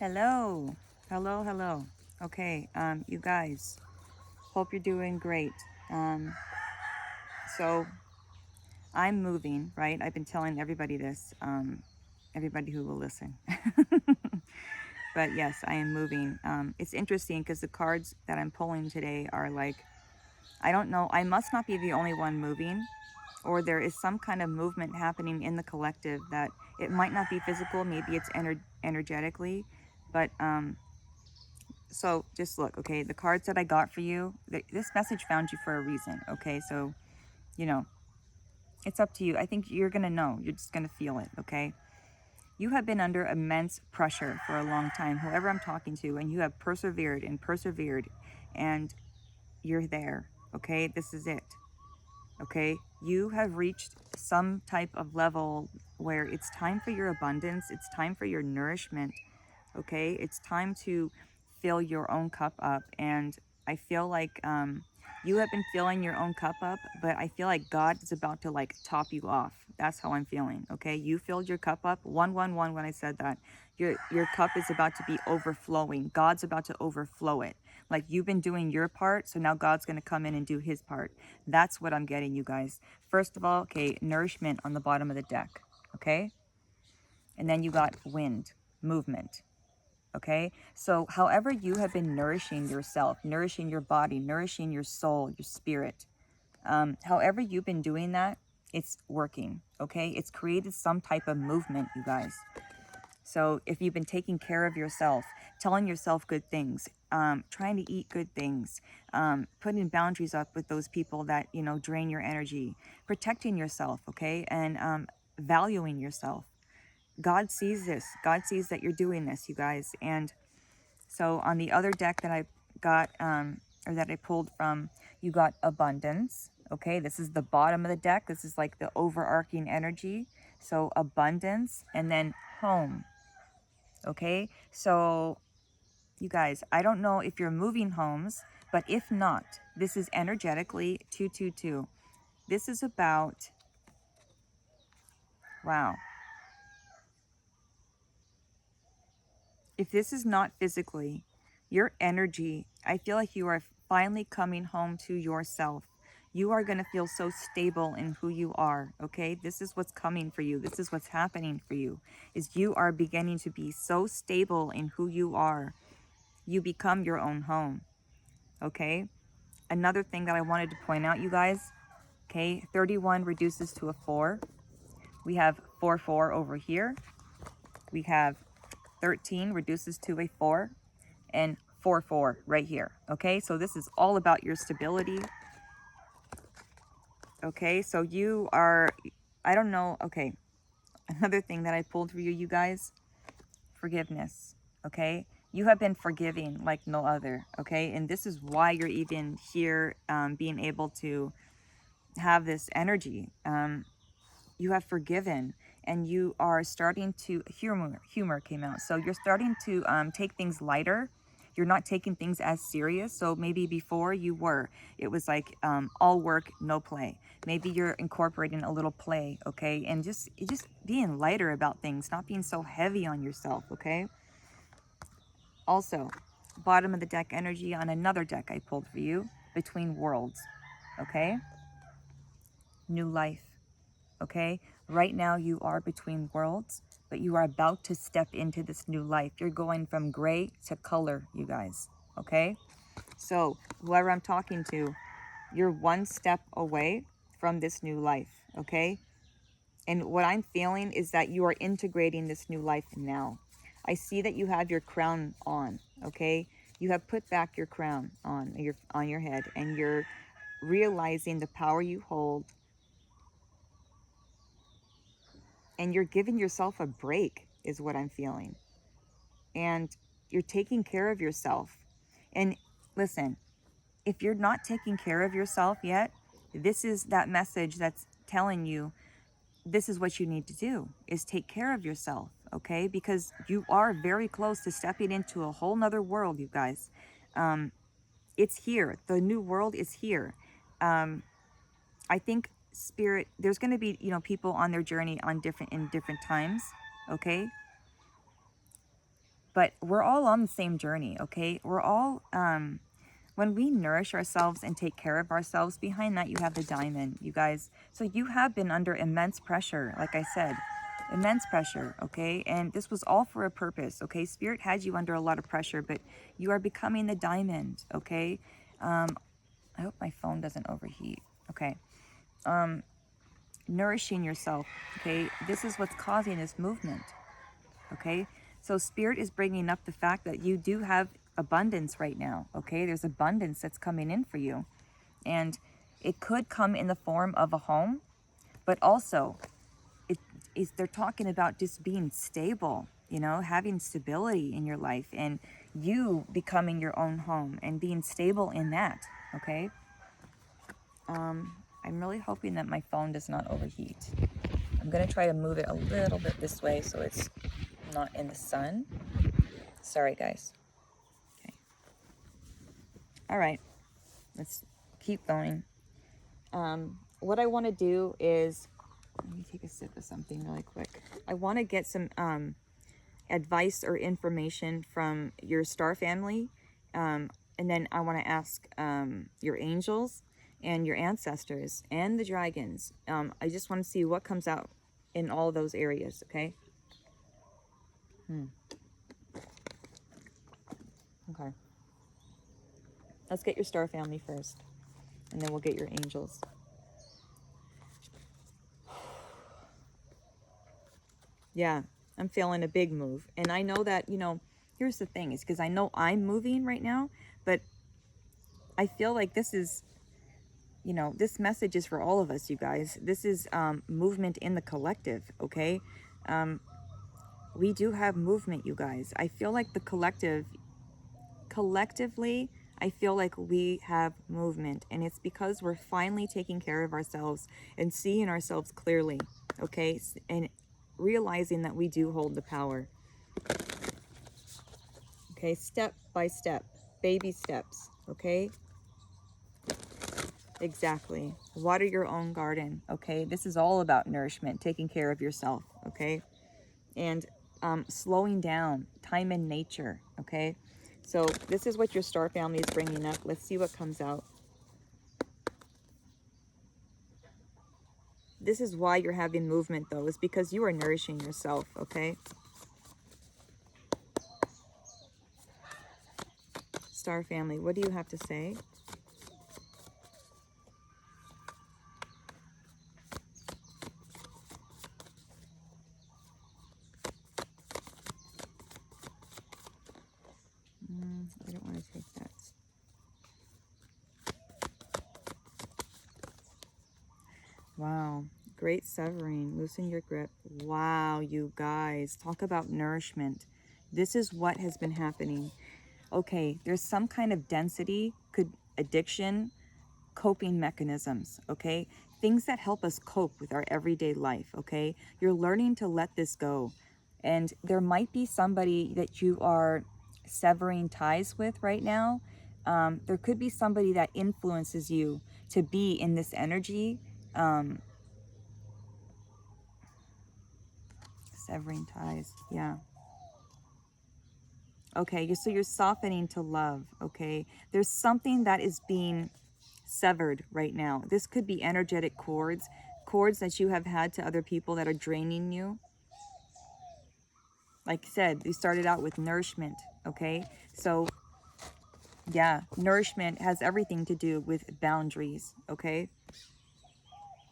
Hello. Hello, hello. Okay, you guys, hope you're doing great. Um, so I'm moving, right? I've been telling everybody this, everybody who will listen. But yes, I am moving. It's interesting because the cards that I'm pulling today are like, I don't know, I must not be the only one moving, or there is some kind of movement happening in the collective that it might not be physical, maybe it's energetically, but so just look, okay, the cards that I got for you, this message found you for a reason, okay? So, you know, it's up to you. I think you're going to know. You're just going to feel it, okay? You have been under immense pressure for a long time, whoever I'm talking to, and you have persevered, and you're there, okay? This is it, okay? You have reached some type of level where it's time for your abundance, it's time for your nourishment, okay? It's time to fill your own cup up. And I feel like you have been filling your own cup up, but I feel like God is about to like top you off. That's how I'm feeling, okay? You filled your cup up, 111 when I said that. Your cup is about to be overflowing. God's about to overflow it. Like you've been doing your part, so now God's going to come in and do his part. That's what I'm getting, you guys. First of all, okay, nourishment on the bottom of the deck, okay? And then you got wind, movement. Okay, so however you have been nourishing yourself, nourishing your body, nourishing your soul, your spirit, however you've been doing that, it's working. Okay, it's created some type of movement, you guys. So if you've been taking care of yourself, telling yourself good things, trying to eat good things, putting boundaries up with those people that, you know, drain your energy, protecting yourself, okay, and valuing yourself. God sees this. God sees that you're doing this, you guys. And so on the other deck that I got, or that I pulled from, you got abundance. Okay, this is the bottom of the deck. This is like the overarching energy. So abundance, and then home. Okay, so you guys, I don't know if you're moving homes, but if not, this is energetically 222. This is about, wow. If this is not physically, your energy, I feel like you are finally coming home to yourself. You are going to feel so stable in who you are, okay? This is what's coming for you. This is what's happening for you, is you are beginning to be so stable in who you are. You become your own home, okay? Another thing that I wanted to point out, you guys, okay, 31 reduces to a 4. We have 4, 4 over here. We have 13 reduces to a 4. And 4, 4 right here. Okay, so this is all about your stability. Okay, so you are, I don't know. Okay, another thing that I pulled for you, you guys, forgiveness. Okay, you have been forgiving like no other. Okay, and this is why you're even here, being able to have this energy. You have forgiven, and you are starting to, humor came out, so you're starting to take things lighter. You're not taking things as serious. So maybe before you were, it was like all work, no play. Maybe you're incorporating a little play, okay, and just being lighter about things, not being so heavy on yourself, okay. Also, bottom of the deck energy on another deck I pulled for you, between worlds, okay. New life. Okay, right now you are between worlds, but you are about to step into this new life. You're going from gray to color, you guys. Okay, so whoever I'm talking to, you're one step away from this new life. Okay, and what I'm feeling is that you are integrating this new life now. I see that you have your crown on. Okay, you have put back your crown on your head, and you're realizing the power you hold, and you're giving yourself a break, is what I'm feeling. And you're taking care of yourself. And listen, if you're not taking care of yourself yet, this is that message that's telling you this is what you need to do, is take care of yourself, okay? Because you are very close to stepping into a whole nother world, you guys. It's here. The new world is here. I think spirit, there's going to be, you know, people on their journey on different times, okay? But we're all on the same journey, okay? We're all, when we nourish ourselves and take care of ourselves, behind that you have the diamond, you guys. So you have been under immense pressure, like I said, immense pressure, okay? And this was all for a purpose, okay? Spirit had you under a lot of pressure, but you are becoming the diamond, okay? I hope my phone doesn't overheat. Okay. Nourishing yourself, okay? This is what's causing this movement, okay? So Spirit is bringing up the fact that you do have abundance right now, okay? There's abundance that's coming in for you. And it could come in the form of a home, but also they're talking about just being stable, you know, having stability in your life and you becoming your own home and being stable in that, okay? I'm really hoping that my phone does not overheat. I'm going to try to move it a little bit this way so it's not in the sun. Sorry, guys. Okay. All right. Let's keep going. What I want to do is, let me take a sip of something really quick. I want to get some advice or information from your star family. And then I want to ask your angels and your ancestors and the dragons. I just want to see what comes out in all those areas, okay? Okay. Let's get your star family first, and then we'll get your angels. Yeah, I'm feeling a big move. And I know that, you know, here's the thing, is because I know I'm moving right now, but I feel like this is, you know, this message is for all of us, you guys. This is movement in the collective, okay? We do have movement, you guys. I feel like the collectively, I feel like we have movement, and it's because we're finally taking care of ourselves and seeing ourselves clearly, okay? And realizing that we do hold the power. Okay, step by step, baby steps, okay? Exactly. Water your own garden, okay? This is all about nourishment, taking care of yourself, okay? And slowing down, time in nature, okay? So this is what your star family is bringing up. Let's see what comes out. This is why you're having movement, though, is because you are nourishing yourself, okay? Star family, what do you have to say? I don't want to take that. Wow. Great severing. Loosen your grip. Wow, you guys. Talk about nourishment. This is what has been happening. Okay, there's some kind of density, addiction, coping mechanisms, okay? Things that help us cope with our everyday life, okay? You're learning to let this go. And there might be somebody that you are severing ties with right now. There could be somebody that influences you to be in this energy. Severing ties, yeah. Okay, so you're softening to love, okay? There's something that is being severed right now. This could be energetic cords that you have had to other people that are draining you. Like I said, you started out with nourishment, okay? So, yeah, nourishment has everything to do with boundaries, okay?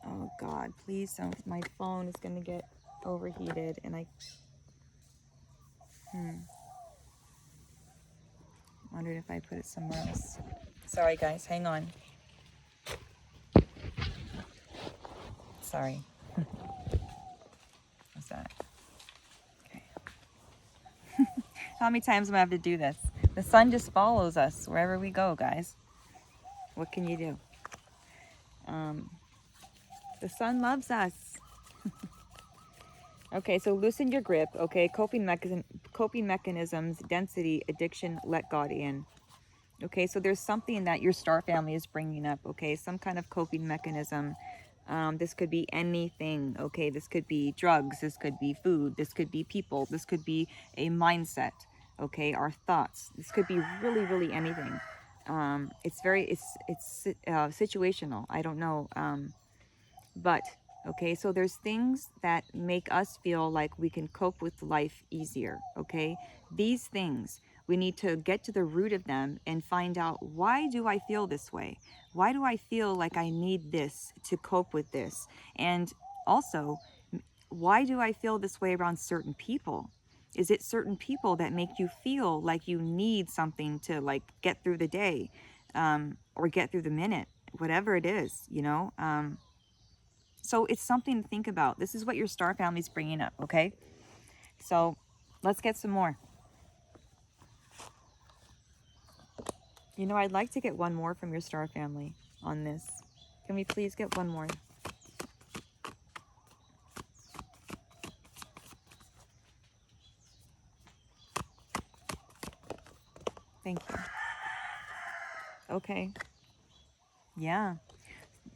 Oh, God, please don't. My phone is going to get overheated, and I wondered if I put it somewhere else. Sorry, guys, hang on. Sorry. What's that? Okay. How many times am I have to do this? The sun just follows us wherever we go, guys. What can you do? The sun loves us. Okay, so loosen your grip. Okay, coping mechanisms, density, addiction, let God in. Okay, so there's something that your star family is bringing up. Okay, some kind of coping mechanism. This could be anything. Okay, this could be drugs. This could be food. This could be people. This could be a mindset. okay? Our thoughts. This could be really, really anything. It's situational. I don't know. But, okay, so there's things that make us feel like we can cope with life easier, okay? These things, we need to get to the root of them and find out, why do I feel this way? Why do I feel like I need this to cope with this? And also, why do I feel this way around certain people? Is it certain people that make you feel like you need something to like get through the day, or get through the minute, whatever it is, you know? So it's something to think about. This is what your star family's bringing up, okay? So let's get some more. You know, I'd like to get one more from your star family on this. Can we please get one more? Thank you. Okay. Yeah.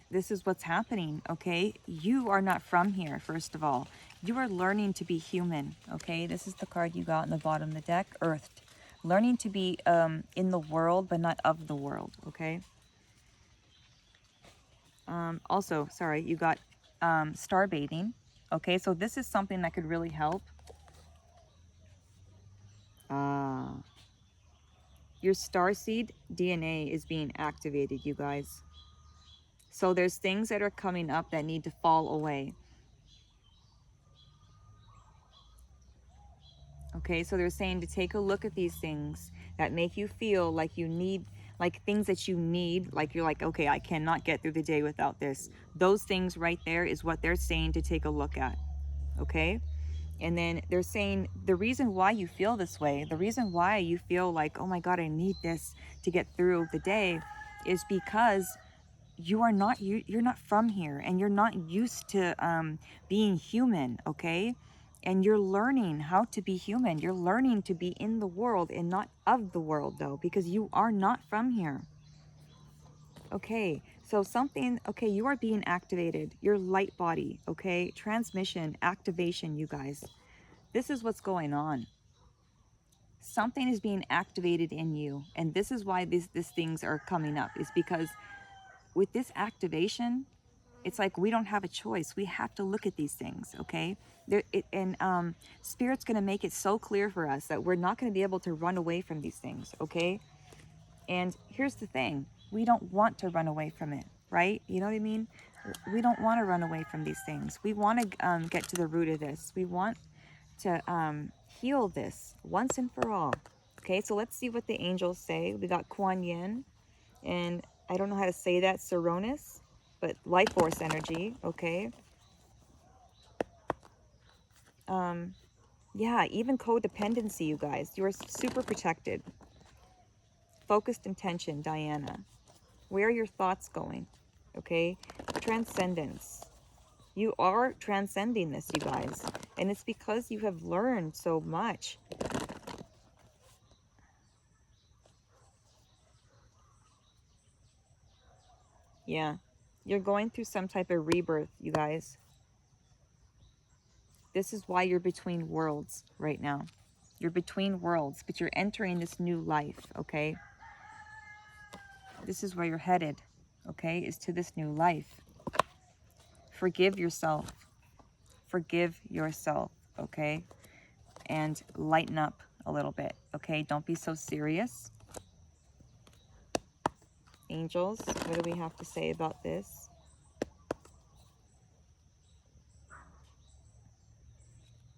This is what's happening, okay? You are not from here, first of all. You are learning to be human, okay? This is the card you got in the bottom of the deck, Earthed. Learning to be in the world, but not of the world, okay? Also, sorry, you got star bathing, okay? So this is something that could really help. Your starseed DNA is being activated, you guys. So there's things that are coming up that need to fall away. Okay, so they're saying to take a look at these things that make you feel like you need, like things that you need, like you're like, okay, I cannot get through the day without this. Those things right there is what they're saying to take a look at. Okay? And then they're saying the reason why you feel this way, the reason why you feel like, oh my God, I need this to get through the day, is because you're not from here, and you're not used to being human, okay? And you're learning how to be human. You're learning to be in the world and not of the world, though, because you are not from here. Okay, so something, okay, you are being activated. Your light body, okay? Transmission, activation, you guys. This is what's going on. Something is being activated in you, and this is why these things are coming up, is because with this activation, it's like we don't have a choice. We have to look at these things, okay? Spirit's going to make it so clear for us that we're not going to be able to run away from these things, okay? And here's the thing. We don't want to run away from it, right? You know what I mean? We don't want to run away from these things. We want to get to the root of this. We want to heal this once and for all. Okay, so let's see what the angels say. We got Kuan Yin, and I don't know how to say that, Seronis, but life force energy, okay? Yeah, even codependency, you guys. You are super protected. Focused intention, Diana. Where are your thoughts going? Okay? Transcendence. You are transcending this, you guys. And it's because you have learned so much. Yeah. You're going through some type of rebirth, you guys. This is why you're between worlds right now. You're between worlds, but you're entering this new life, okay? This is where you're headed, okay? Is to this new life. Forgive yourself. Forgive yourself, okay? And lighten up a little bit, okay? Don't be so serious. Angels, what do we have to say about this?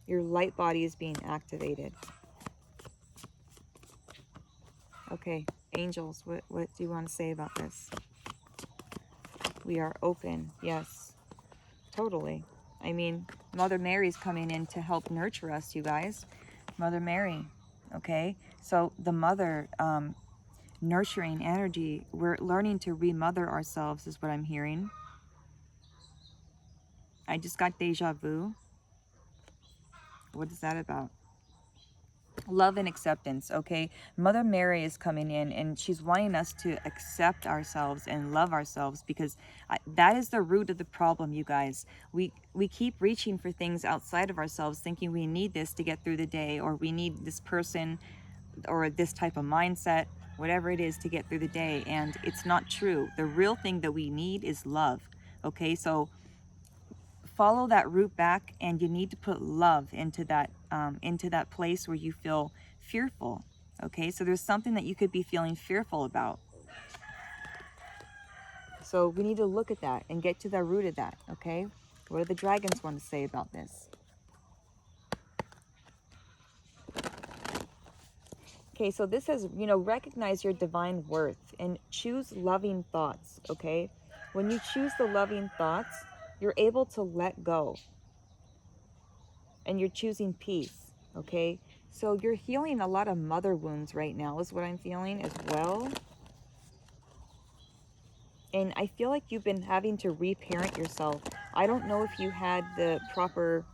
Your light body is being activated. Okay, angels, what do you want to say about this? We are open, yes, totally. I mean, Mother Mary's coming in to help nurture us, you guys. Mother Mary, okay? So the mother, nurturing energy, we're learning to remother ourselves is what I'm hearing. I just got deja vu. What is that about? Love and acceptance, okay? Mother Mary is coming in, and she's wanting us to accept ourselves and love ourselves, because that is the root of the problem, you guys. We keep reaching for things outside of ourselves, thinking we need this to get through the day, or we need this person, or this type of mindset, whatever it is, to get through the day. And it's not true. The real thing that we need is love. Okay, so follow that route back, and you need to put love into that place where you feel fearful. Okay, so there's something that you could be feeling fearful about. So we need to look at that and get to the root of that. Okay, what do the dragons want to say about this? Okay, so this says, recognize your divine worth and choose loving thoughts. Okay, when you choose the loving thoughts, you're able to let go, and you're choosing peace. Okay, so you're healing a lot of mother wounds right now, is what I'm feeling as well. And I feel like you've been having to reparent yourself. I don't know if you had the proper,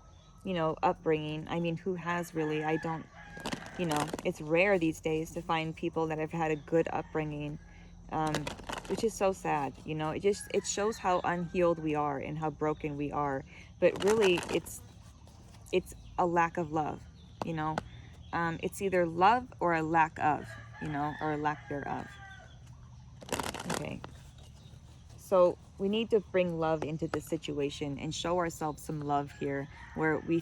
upbringing. I mean, who has really? I don't, it's rare these days to find people that have had a good upbringing, which is so sad. It shows how unhealed we are and how broken we are. But really, it's a lack of love, you know. It's either love or a lack of, or a lack thereof. Okay. So we need to bring love into this situation and show ourselves some love here, where we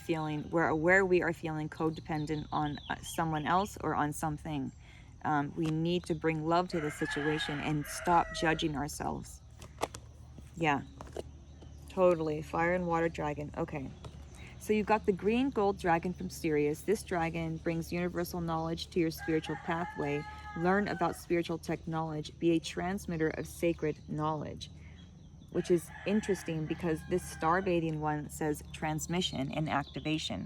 are feeling codependent on someone else or on something. We need to bring love to the situation and stop judging ourselves. Yeah, totally. Fire and water dragon. Okay. So you've got the green gold dragon from Sirius. This dragon brings universal knowledge to your spiritual pathway. Learn about spiritual technology. Be a transmitter of sacred knowledge, which is interesting because this star bathing one says transmission and activation.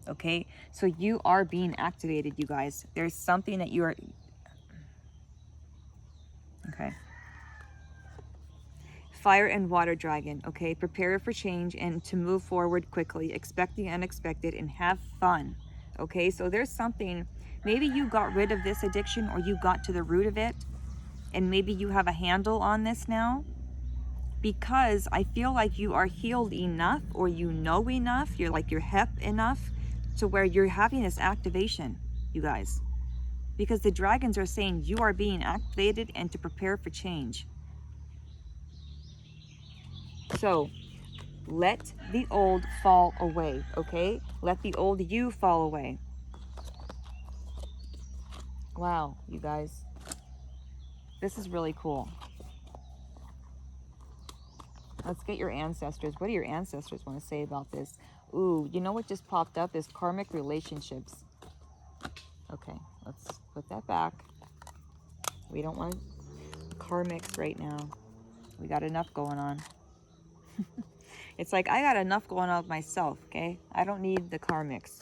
Okay, so you are being activated, you guys. There's something that you are. Okay. Fire and water dragon. Okay, prepare for change and to move forward quickly. Expect the unexpected and have fun. Okay, so there's something. Maybe you got rid of this addiction, or you got to the root of it, and maybe you have a handle on this now. Because I feel like you are healed enough, or enough, you're hep enough to where you're having this activation, you guys. Because the dragons are saying you are being activated and to prepare for change. So let the old fall away, okay? Let the old you fall away. Wow, you guys. This is really cool. Let's get your ancestors. What do your ancestors want to say about this? Ooh, you know what just popped up is karmic relationships. Okay, let's put that back. We don't want karmics right now. We got enough going on. It's like I got enough going on with myself, okay? I don't need the karmics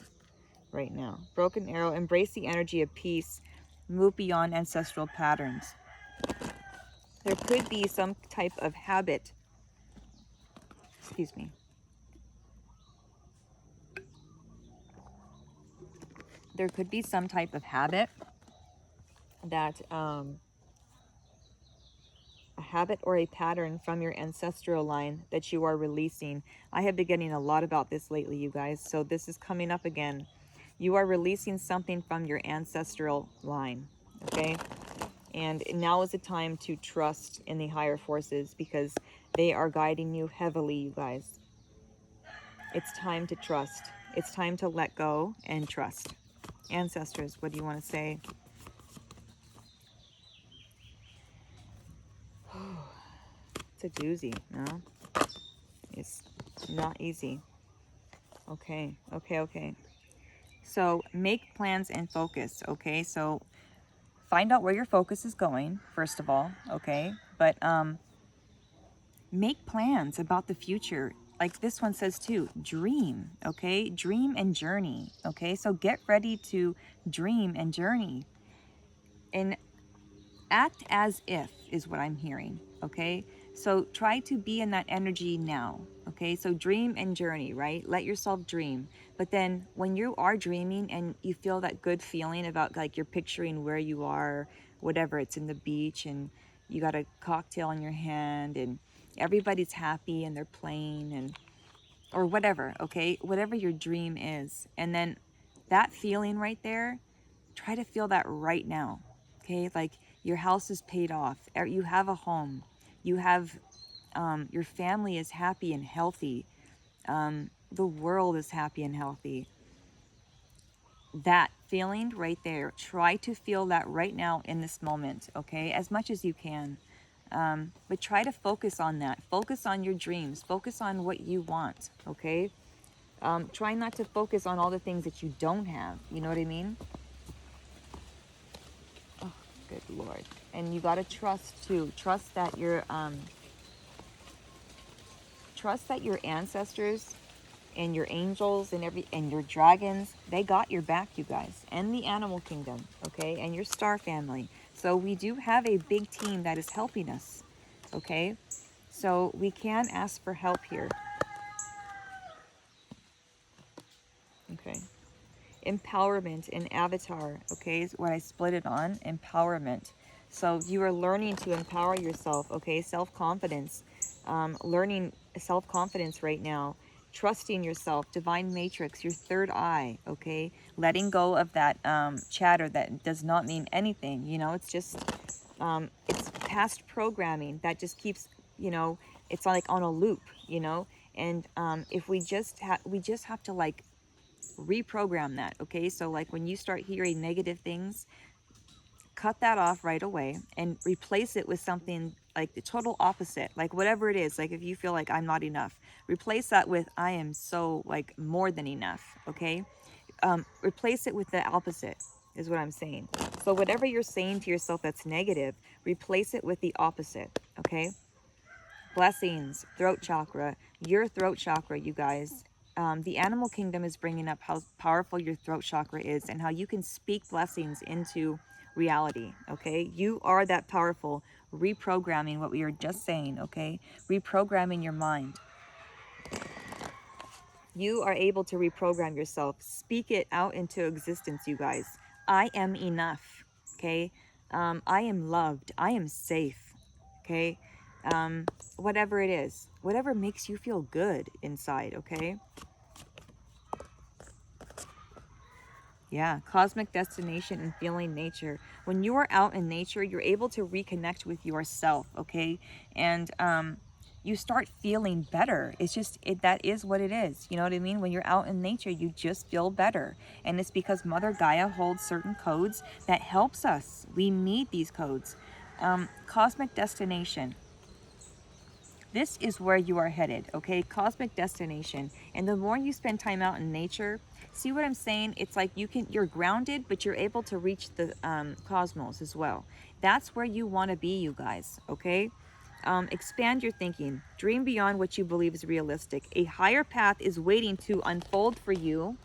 right now. Broken arrow, embrace the energy of peace. Move beyond ancestral patterns. There could be some type of habit. Excuse me. There could be some type of habit that a habit or a pattern from your ancestral line that you are releasing. I have been getting a lot about this lately, you guys, so this is coming up again. You are releasing something from your ancestral line, okay? And now is the time to trust in the higher forces, because they are guiding you heavily, you guys. It's time to trust. It's time to let go and trust. Ancestors, what do you want to say? It's a doozy, no? It's not easy. Okay. So make plans and focus, okay? So find out where your focus is going, first of all, okay? But make plans about the future. Like this one says too, dream, okay? Dream and journey, okay? So get ready to dream and journey. And act as if is what I'm hearing, okay? So try to be in that energy now, okay? So dream and journey, right? Let yourself dream. But then when you are dreaming and you feel that good feeling about, like, you're picturing where you are, whatever, it's in the beach and you got a cocktail in your hand and everybody's happy and they're playing, and or whatever, okay? Whatever your dream is. And then that feeling right there, Try to feel that right now. Okay, like your house is paid off, you have a home, you have your family is happy and healthy, the world is happy and healthy. That feeling right there, try to feel that right now in this moment, okay, as much as you can. But try to focus on that. Focus on your dreams. Focus on what you want, okay? Try not to focus on all the things that you don't have. You know what I mean? Oh, good Lord. And you got to trust too. Trust that your ancestors and your angels and your dragons, they got your back, you guys, and the animal kingdom, okay, and your star family. So we do have a big team that is helping us, okay? So we can ask for help here. Okay. Empowerment in Avatar, okay, is what I split it on. Empowerment. So you are learning to empower yourself, okay? Self-confidence. Learning self-confidence right now. Trusting yourself. Divine matrix, your third eye, okay? Letting go of that chatter that does not mean anything. You know, it's just, it's past programming that just keeps, you know, it's like on a loop, you know? And if we just have to like reprogram that, okay? So like when you start hearing negative things, cut that off right away and replace it with something like the total opposite, like whatever it is. Like if you feel like I'm not enough, replace that with I am so like more than enough, okay? Replace it with the opposite is what I'm saying. So whatever you're saying to yourself that's negative, replace it with the opposite, okay? Blessings, throat chakra, your throat chakra, you guys. The animal kingdom is bringing up how powerful your throat chakra is and how you can speak blessings into reality, okay? You are that powerful, reprogramming what we were just saying, okay? Reprogramming your mind. You are able to reprogram yourself. Speak it out into existence, you guys. I am enough, okay? I am loved. I am safe, okay? Whatever it is, whatever makes you feel good inside, okay? Yeah, cosmic destination and feeling nature. When you are out in nature, you're able to reconnect with yourself, okay? And you start feeling better. It's just, that is what it is. You know what I mean? When you're out in nature, you just feel better. And it's because Mother Gaia holds certain codes that helps us. We need these codes. Cosmic destination. This is where you are headed, okay? Cosmic destination. And the more you spend time out in nature, see what I'm saying? It's like you're grounded, but you're able to reach the cosmos as well. That's where you want to be, you guys, okay? Expand your thinking. Dream beyond what you believe is realistic. A higher path is waiting to unfold for you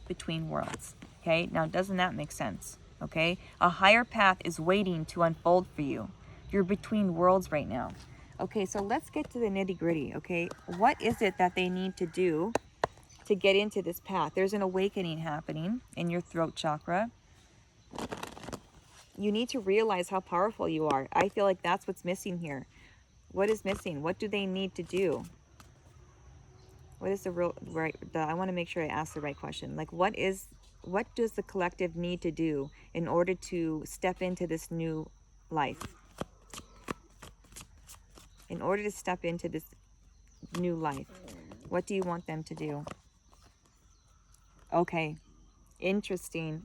between worlds, okay? Now, doesn't that make sense, okay? A higher path is waiting to unfold for you. You're between worlds right now. Okay, so let's get to the nitty gritty, okay? What is it that they need to do to get into this path? There's an awakening happening in your throat chakra. You need to realize how powerful you are. I feel like that's what's missing here. What is missing? What do they need to do? What is the real right? I want to make sure I ask the right question. Like, what does the collective need to do in order to step into this new life? In order to step into this new life, what do you want them to do? Okay, interesting.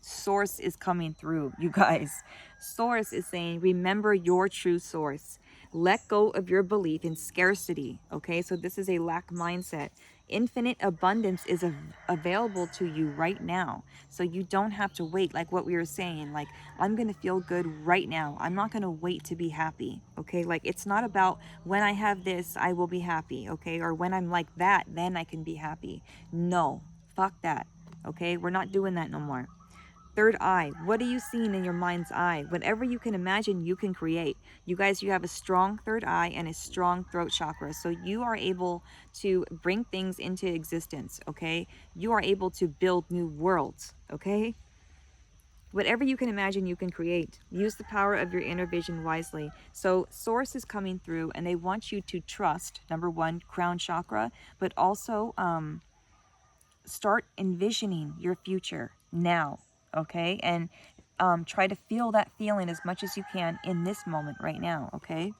Source is coming through, you guys. Source is saying, remember your true source. Let go of your belief in scarcity, okay? So this is a lack mindset. Infinite abundance is available to you right now. So you don't have to wait, like what we were saying. Like, I'm going to feel good right now. I'm not going to wait to be happy, okay? Like, it's not about when I have this, I will be happy, okay? Or when I'm like that, then I can be happy. No, fuck that, okay? We're not doing that no more. Third eye, what are you seeing in your mind's eye? Whatever you can imagine, you can create. You guys, you have a strong third eye and a strong throat chakra. So you are able to bring things into existence, okay? You are able to build new worlds, okay? Whatever you can imagine, you can create. Use the power of your inner vision wisely. So source is coming through and they want you to trust, number one, crown chakra, but also start envisioning your future now, okay? And try to feel that feeling as much as you can in this moment right now, okay?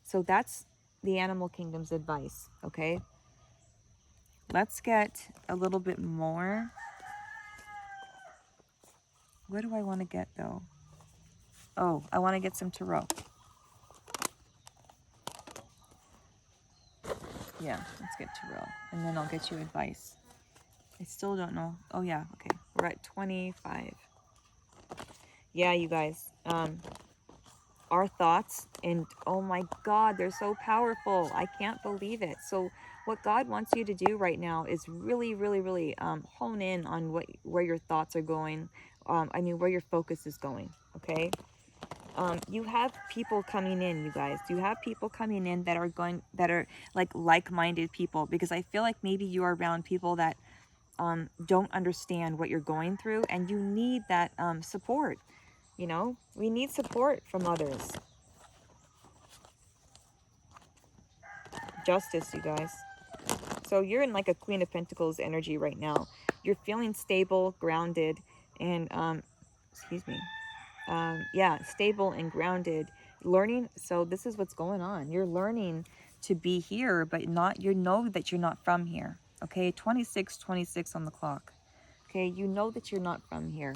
So that's the animal kingdom's advice, okay? Let's get a little bit more. What do I want to get though? Oh, I want to get some tarot. Yeah, let's get tarot. And then I'll get you advice. I still don't know. Oh yeah, okay. We're at 25. Yeah, you guys. Our thoughts, and oh my God, they're so powerful. I can't believe it. So what God wants you to do right now is really, really, really hone in on where your thoughts are going. I mean, where your focus is going, okay? You have people coming in, you guys. You have people coming in that are like-minded people, because I feel like maybe you are around people that don't understand what you're going through, and you need that support. You know, we need support from others. Justice, you guys. So you're in like a Queen of Pentacles energy right now. You're feeling stable, grounded, and excuse me. Yeah, stable and grounded. Learning. So this is what's going on. You're learning to be here, but not. You know that you're not from here. Okay, 26 on the clock. Okay, you know that you're not from here.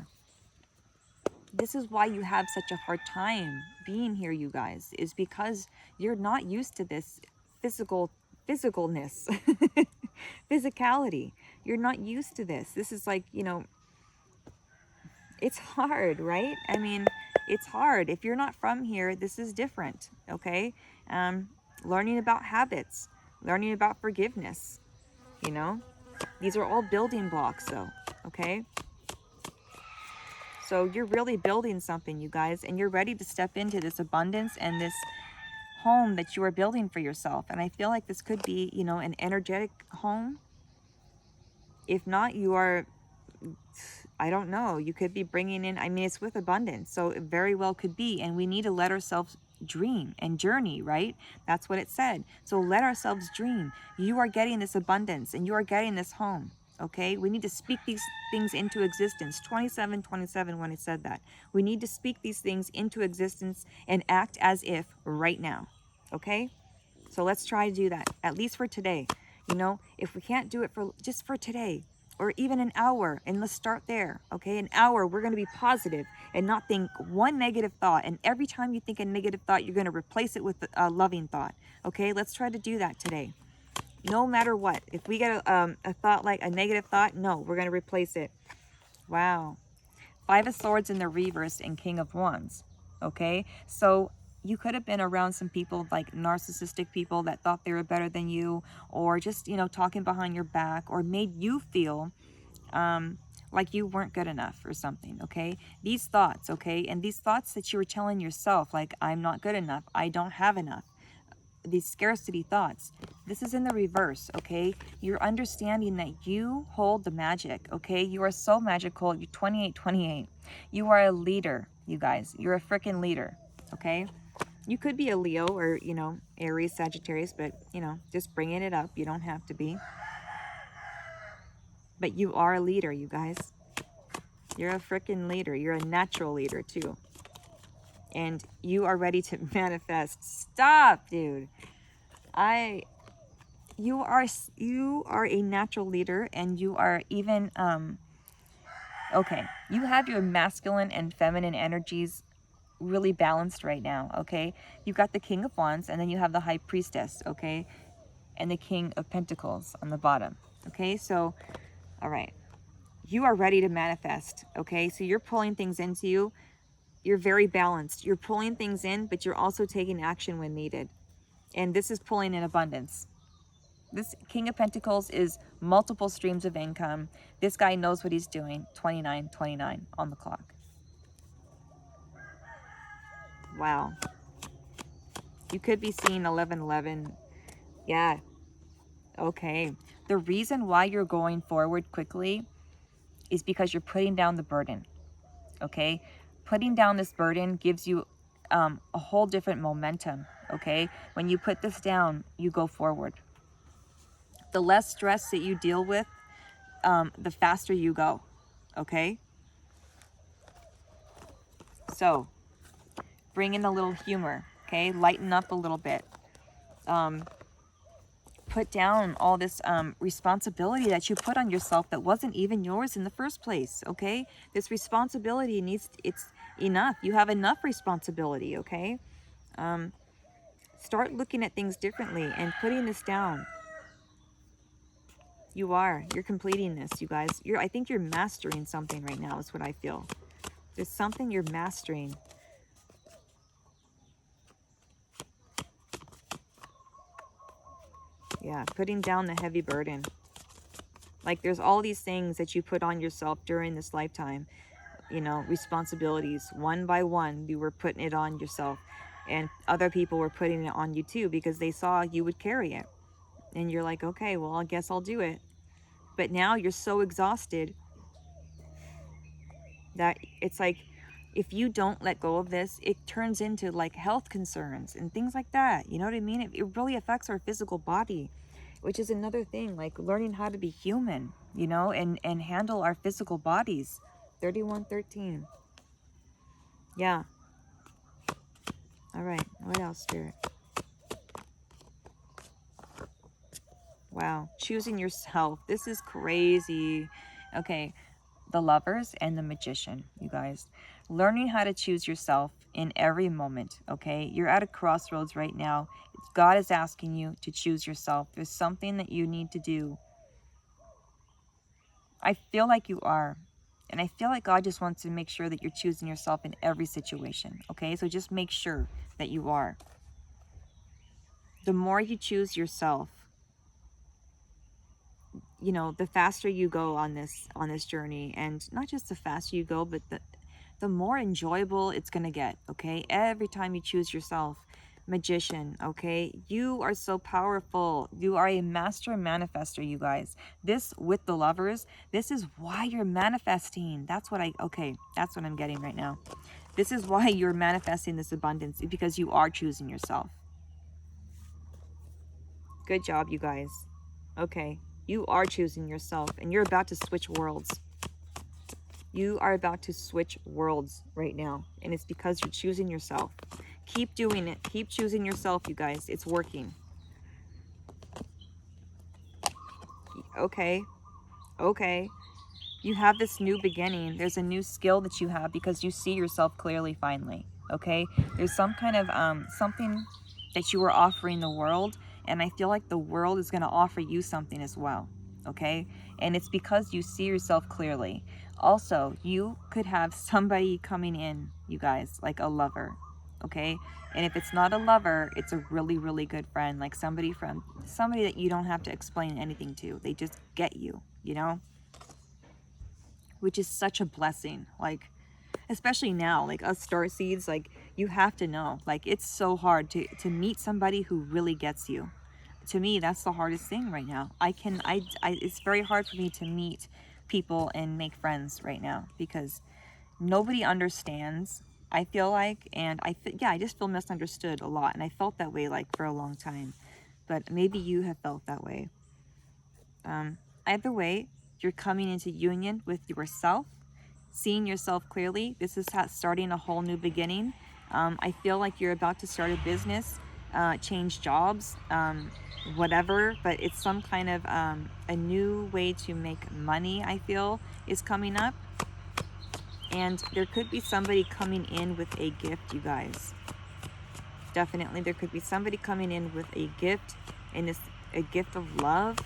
This is why you have such a hard time being here, you guys, is because you're not used to this physicalness, physicality. You're not used to this. This is like, you know, it's hard, right? I mean, it's hard. If you're not from here, this is different, okay? Learning about habits, learning about forgiveness, you know? These are all building blocks, though, okay? So you're really building something, you guys, and you're ready to step into this abundance and this home that you are building for yourself. And I feel like this could be, you know, an energetic home. If not, you are, I don't know, you could be bringing in, I mean, it's with abundance, so it very well could be. And we need to let ourselves dream and journey, right? That's what it said. So let ourselves dream. You are getting this abundance and you are getting this home. Okay, we need to speak these things into existence. 27 when it said that. We need to speak these things into existence and act as if right now. Okay, so let's try to do that, at least for today. You know, if we can't do it for just for today, or even an hour, and let's start there. Okay, an hour, we're going to be positive and not think one negative thought. And every time you think a negative thought, you're going to replace it with a loving thought. Okay, let's try to do that today. No matter what, if we get a thought like a negative thought, no, we're going to replace it. Wow. 5 of Swords in the reverse and King of Wands. Okay, so you could have been around some people, like narcissistic people that thought they were better than you, or just, you know, talking behind your back, or made you feel like you weren't good enough or something. Okay, these thoughts, okay, and these thoughts that you were telling yourself, like, I'm not good enough, I don't have enough, these scarcity thoughts, this is in the reverse. Okay, you're understanding that you hold the magic. Okay, you are so magical. You're 28. You are a leader, you guys. You're a freaking leader. Okay, you could be a Leo, or, you know, Aries, Sagittarius, but, you know, just bringing it up, you don't have to be. But you are a leader, you guys. You're a freaking leader. You're a natural leader too, and you are ready to manifest. Stop, dude. You are a natural leader, and you are even okay, you have your masculine and feminine energies really balanced right now. Okay, you've got the King of Wands, and then you have the High Priestess, okay, and the King of Pentacles on the bottom. Okay, so all right, you are ready to manifest. Okay, so you're pulling things into you. You're very balanced. You're pulling things in, but you're also taking action when needed, and this is pulling in abundance. This King of Pentacles is multiple streams of income. This guy knows what he's doing. 29 on the clock. Wow. You could be seeing 11. Yeah. Okay. The reason why you're going forward quickly is because you're putting down the burden. Okay? Putting down this burden gives you a whole different momentum. Okay? When you put this down, you go forward. The less stress that you deal with, the faster you go, okay? So bring in a little humor, okay? Lighten up a little bit. Put down all this responsibility that you put on yourself that wasn't even yours in the first place, okay? This responsibility it's enough. You have enough responsibility, okay? Start looking at things differently and putting this down. You're completing this, you guys. I think you're mastering something right now is what I feel. There's something you're mastering. Yeah, putting down the heavy burden. Like there's all these things that you put on yourself during this lifetime, you know, responsibilities. One by one, you were putting it on yourself. And other people were putting it on you too because they saw you would carry it. And you're like, okay, well, I guess I'll do it. But now you're so exhausted that it's like, if you don't let go of this, it turns into like health concerns and things like that. You know what I mean? It really affects our physical body, which is another thing, like learning how to be human, you know, and handle our physical bodies. 3113. Yeah. All right. What else, Spirit? Wow. Choosing yourself. This is crazy. Okay. The Lovers and the Magician, you guys. Learning how to choose yourself in every moment, okay? You're at a crossroads right now. God is asking you to choose yourself. There's something that you need to do. I feel like you are. And I feel like God just wants to make sure that you're choosing yourself in every situation, okay? So just make sure that you are. The more you choose yourself, you know, the faster you go on this journey, and not just the faster you go, but the more enjoyable it's going to get, okay? Every time you choose yourself. Magician, okay? You are so powerful. You are a master manifester, you guys. This with the Lovers, this is why you're manifesting. That's what I'm getting right now. This is why you're manifesting this abundance, because you are choosing yourself. Good job, you guys. Okay, you are choosing yourself, and you're about to switch worlds. You are about to switch worlds right now, and it's because you're choosing yourself. Keep doing it. Keep choosing yourself, you guys. It's working. Okay. Okay. You have this new beginning. There's a new skill that you have because you see yourself clearly finally. Okay? There's some kind of something that you are offering the world, and I feel like the world is going to offer you something as well. Okay? And it's because you see yourself clearly. Also, you could have somebody coming in, you guys, like a lover. Okay? And if it's not a lover, it's a really, really good friend, like somebody that you don't have to explain anything to. They just get you, you know? Which is such a blessing. Like, especially now, like us star seeds, like you have to know, like it's so hard to meet somebody who really gets you. To me, that's the hardest thing right now. It's very hard for me to meet people and make friends right now because nobody understands, I feel like, and I just feel misunderstood a lot, and I felt that way like for a long time. But maybe you have felt that way. Either way, you're coming into union with yourself, seeing yourself clearly. This is starting a whole new beginning. I feel like you're about to start a business, change jobs, whatever, but it's some kind of a new way to make money, I feel, is coming up. And there could be somebody coming in with a gift, you guys. Definitely, there could be somebody coming in with a gift, and it's a gift of love.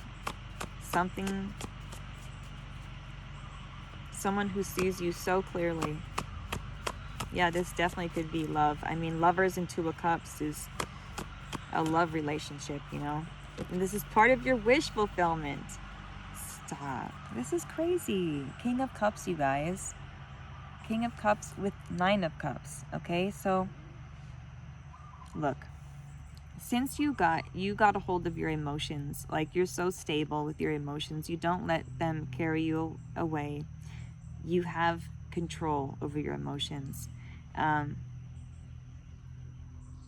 Someone who sees you so clearly. Yeah, this definitely could be love. I mean, Lovers and Two of Cups is a love relationship, you know? And this is part of your wish fulfillment. Stop. This is crazy. King of Cups, you guys. King of Cups with Nine of Cups, okay? So, look. Since you got a hold of your emotions, like you're so stable with your emotions, you don't let them carry you away. You have control over your emotions. And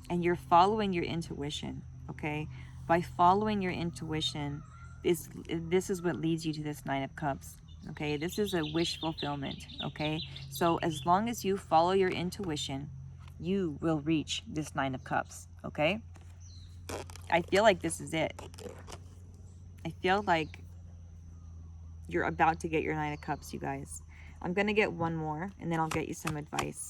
you're following your intuition, okay? By following your intuition, this is what leads you to this Nine of Cups. Okay, this is a wish fulfillment. Okay, so as long as you follow your intuition, you will reach this Nine of Cups. Okay, I feel like this is it. I feel like you're about to get your Nine of Cups, you guys. I'm gonna get one more, and then I'll get you some advice.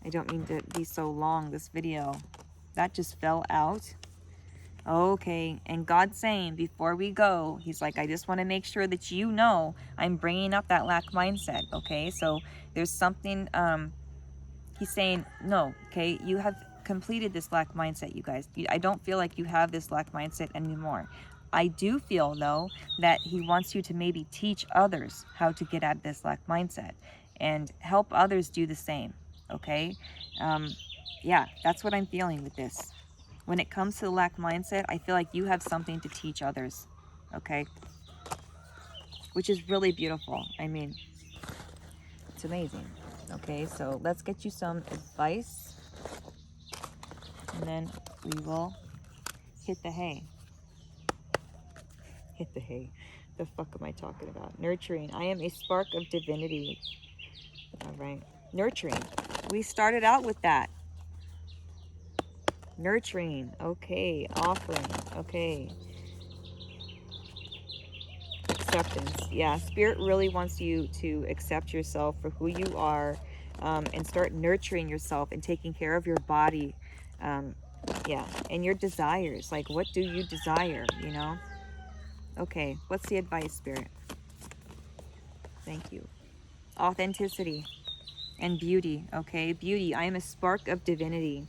I don't mean to be so long, this video. That just fell out. Okay, and God's saying before we go, he's like, I just want to make sure that you know I'm bringing up that lack mindset, okay? So there's something, he's saying, no, okay? You have completed this lack mindset, you guys. I don't feel like you have this lack mindset anymore. I do feel, though, that he wants you to maybe teach others how to get out of this lack mindset and help others do the same, okay? Yeah, that's what I'm feeling with this. When it comes to the lack mindset, I feel like you have something to teach others, okay? Which is really beautiful. I mean, it's amazing. Okay, so let's get you some advice, and then we will hit the hay. Hit the hay. The fuck am I talking about? Nurturing. I am a spark of divinity. All right. Nurturing. We started out with that. Nurturing. Okay. Offering. Okay. Acceptance. Yeah, Spirit really wants you to accept yourself for who you are, and start nurturing yourself and taking care of your body. Yeah, and your desires. Like, what do you desire, you know? Okay, what's the advice, Spirit? Thank you. Authenticity and beauty. Okay, beauty. I am a spark of divinity.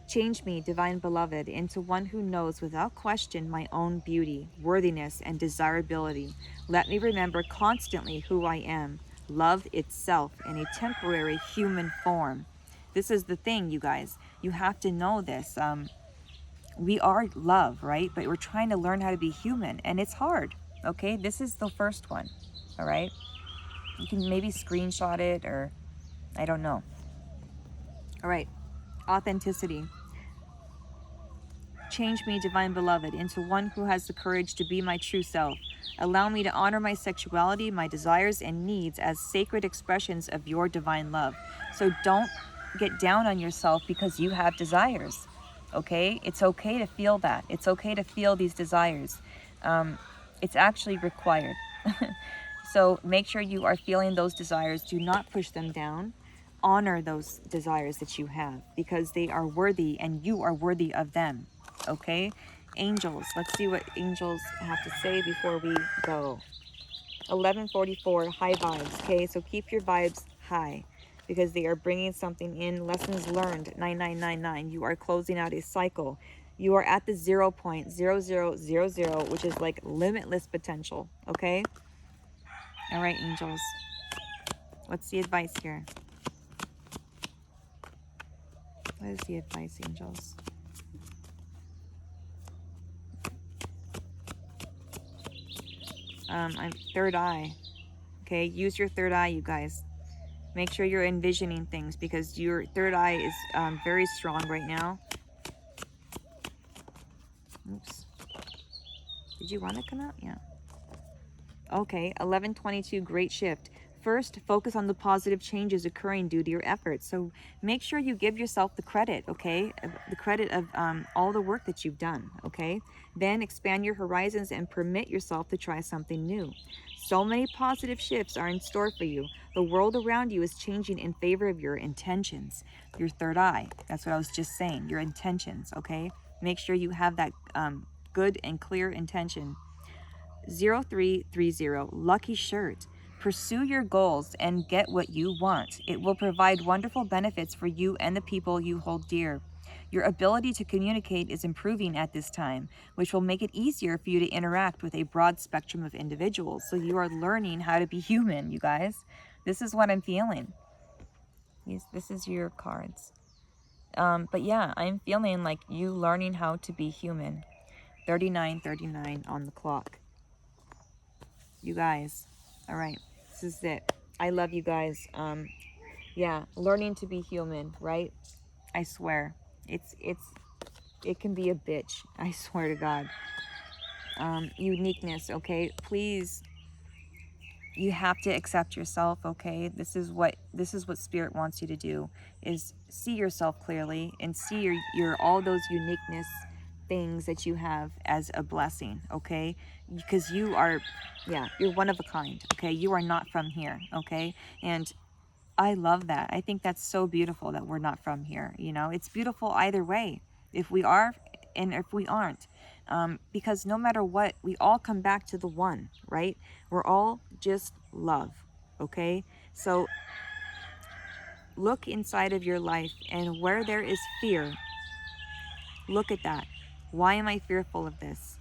Change me, divine beloved, into one who knows without question my own beauty, worthiness, and desirability. Let me remember constantly who I am, love itself in a temporary human form. This is the thing, you guys. You have to know this. We are love, right? But we're trying to learn how to be human, and it's hard, okay? This is the first one, all right? You can maybe screenshot it, or I don't know. All right, authenticity. Change me, divine beloved, into one who has the courage to be my true self. Allow me to honor my sexuality, my desires, and needs as sacred expressions of your divine love. So don't get down on yourself because you have desires, okay? It's okay to feel that. It's okay to feel these desires. It's actually required. So make sure you are feeling those desires. Do not push them down. Honor those desires that you have because they are worthy and you are worthy of them. Okay, angels, let's see what angels have to say before we go. 1144, high vibes. Okay, so keep your vibes high because they are bringing something in. Lessons learned. 9999, you are closing out a cycle. You are at the 0.0000, which is like limitless potential. Okay, all right, angels, what's the advice here? What is the advice, angels? I'm third eye. Okay, use your third eye, you guys. Make sure you're envisioning things because your third eye is very strong right now. Oops. Did you want to come out? Yeah. Okay, 1122, great shift. First, focus on the positive changes occurring due to your efforts. So make sure you give yourself the credit, okay? The credit of all the work that you've done, okay? Then expand your horizons and permit yourself to try something new. So many positive shifts are in store for you. The world around you is changing in favor of your intentions. Your third eye, that's what I was just saying, your intentions, okay? Make sure you have that good and clear intention. 0330, lucky shirt. Pursue your goals and get what you want. It will provide wonderful benefits for you and the people you hold dear. Your ability to communicate is improving at this time, which will make it easier for you to interact with a broad spectrum of individuals. So you are learning how to be human, you guys. This is what I'm feeling. This is your cards. But yeah, I'm feeling like you learning how to be human. 39:39 on the clock. You guys, all right, this is it. I love you guys. Yeah, learning to be human, right? I swear, it's it can be a bitch. I swear to God. Uniqueness, okay? Please, you have to accept yourself, okay? This is what spirit wants you to do, is see yourself clearly and see your all those uniqueness things that you have as a blessing, okay? Because you are, yeah, you're one of a kind, okay? You are not from here, okay? And I love that. I think that's so beautiful that we're not from here. You know, it's beautiful either way, if we are and if we aren't. Because no matter what, we all come back to the one, right? We're all just love, okay? So look inside of your life, and where there is fear, look at that. Why am I fearful of this?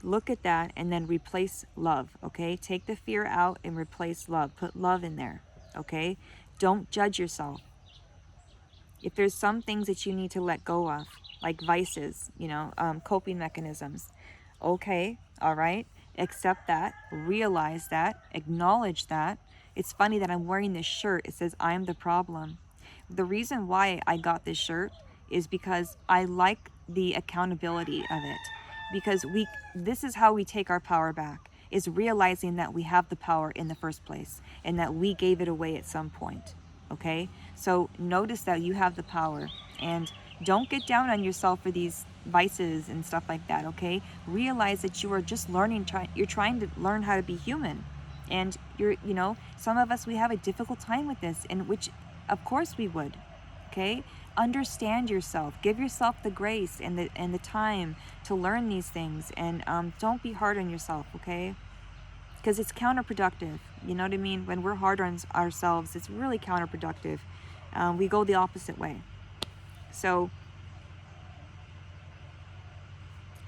Look at that and then replace love, okay? Take the fear out and replace love. Put love in there, okay? Don't judge yourself. If there's some things that you need to let go of, like vices, coping mechanisms, okay, all right, accept that, realize that, acknowledge that. It's funny that I'm wearing this shirt. It says, I'm the problem. The reason why I got this shirt is because I like the accountability of it. Because this is how we take our power back, is realizing that we have the power in the first place and that we gave it away at some point. Okay, so notice that you have the power, and don't get down on yourself for these vices and stuff like that. Okay, realize that you are just learning, you're trying to learn how to be human, and some of us, we have a difficult time with this, and which of course we would. Okay, understand yourself, give yourself the grace and the time to learn these things, and don't be hard on yourself. Okay, because it's counterproductive. You know what I mean? When we're hard on ourselves, it's really counterproductive. We go the opposite way. So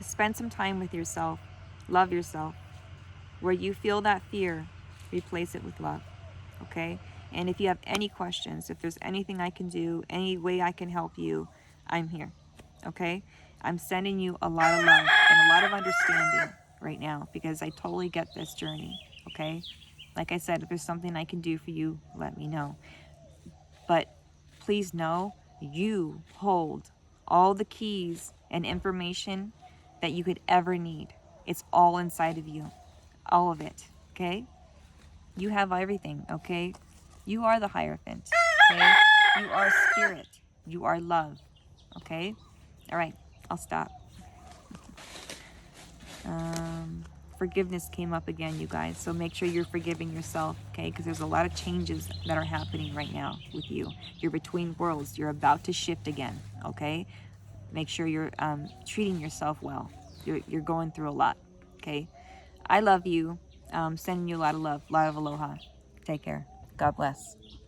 spend some time with yourself. Love yourself. Where you feel that fear, replace it with love. Okay? And if you have any questions, if there's anything I can do, any way I can help you, I'm here. Okay? I'm sending you a lot of love and a lot of understanding right now, because I totally get this journey. Okay? Like I said, if there's something I can do for you, let me know. But please know, you hold all the keys and information that you could ever need. It's all inside of you. All of it. Okay? You have everything. Okay? You are the Hierophant. Okay? You are spirit. You are love. Okay? All right. I'll stop. Forgiveness came up again, you guys. So make sure you're forgiving yourself, okay? Because there's a lot of changes that are happening right now with you. You're between worlds. You're about to shift again, okay? Make sure you're treating yourself well. You're going through a lot, okay? I love you. Sending you a lot of love, a lot of aloha. Take care. God bless.